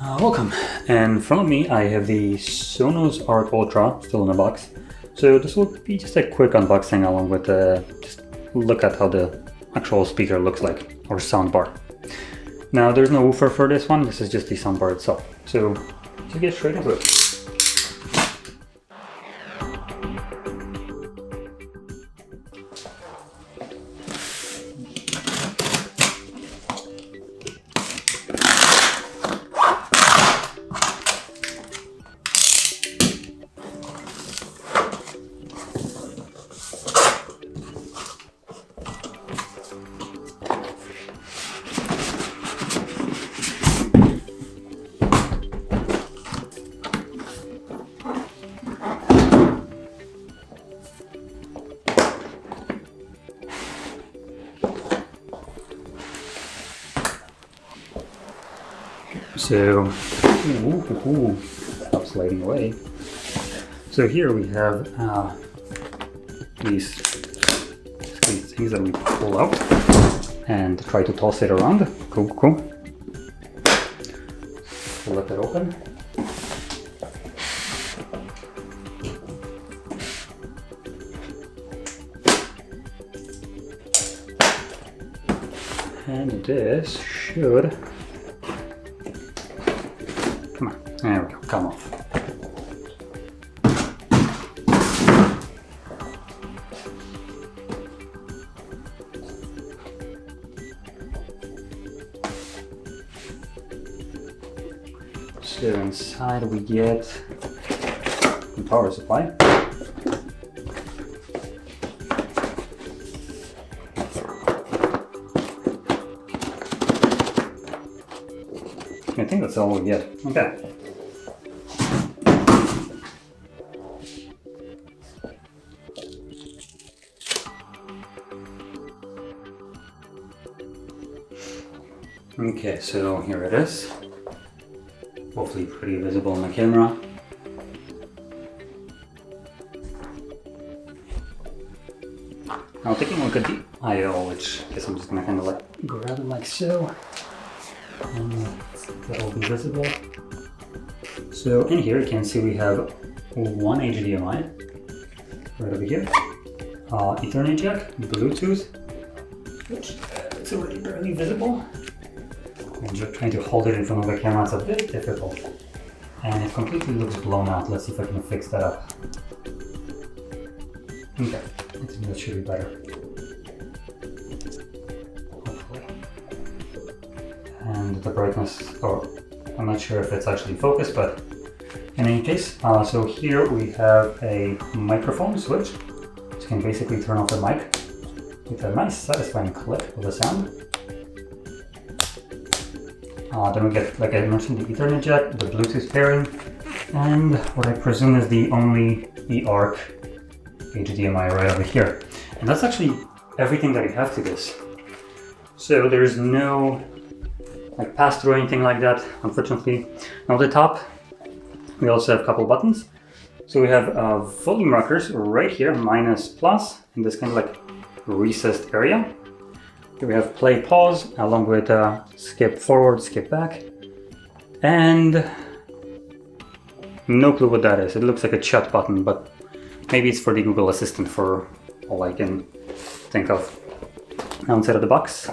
Welcome. In front of me I have the SONOS Arc Ultra still in the box. So this will be just a quick unboxing along with just look at how the actual speaker looks like, or soundbar. Now there's no woofer for this one, this is just the soundbar itself. So to get straight into it. So, stop sliding away. So here we have these things that we pull out and try to toss it around. Cool. Flip it open. And this should... Come on, there we go, come off. So inside we get the power supply. I think that's all we get. Okay. Okay, so here it is. Hopefully pretty visible on the camera. Now taking a look at the I/O, which I guess I'm just gonna kind of like grab it like so. And that will be visible. So in here you can see we have one HDMI right over here, Ethernet jack, Bluetooth, which it's already barely visible. I'm just trying to hold it in front of the camera, it's a bit difficult. And it completely looks blown out. Let's see if I can fix that up. Okay, I think that should be better. And the brightness, or I'm not sure if it's actually focused, but in any case, so here we have a microphone switch, so you can basically turn off the mic with a nice satisfying click of the sound. Then we get, like I mentioned, the Ethernet jack, the Bluetooth pairing, and what I presume is the only eARC HDMI right over here. And that's actually everything that you have to this. So there's no like pass-through or anything like that, unfortunately. Now at the top, we also have a couple buttons. So we have volume rockers right here, minus plus, in this kind of like recessed area. Here we have play pause, along with skip forward, skip back. And no clue what that is. It looks like a chat button, but maybe it's for the Google Assistant for all I can think of. Now inside of the box,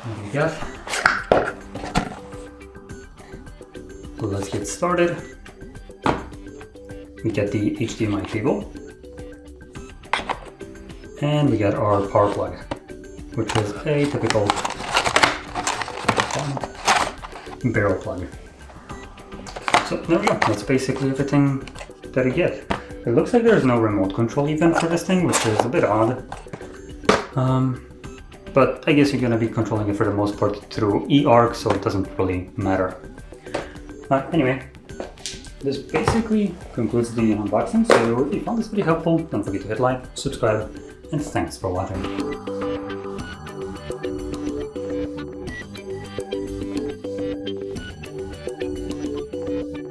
what do we got? So let's get started. We get the HDMI cable. And we got our power plug, which is a typical barrel plug. So there we go, that's basically everything that you get. It looks like there's no remote control even for this thing, which is a bit odd. But I guess you're gonna be controlling it for the most part through eARC, so it doesn't really matter. Anyway, this basically concludes the unboxing, so if you found this video helpful, don't forget to hit like, subscribe, and thanks for watching.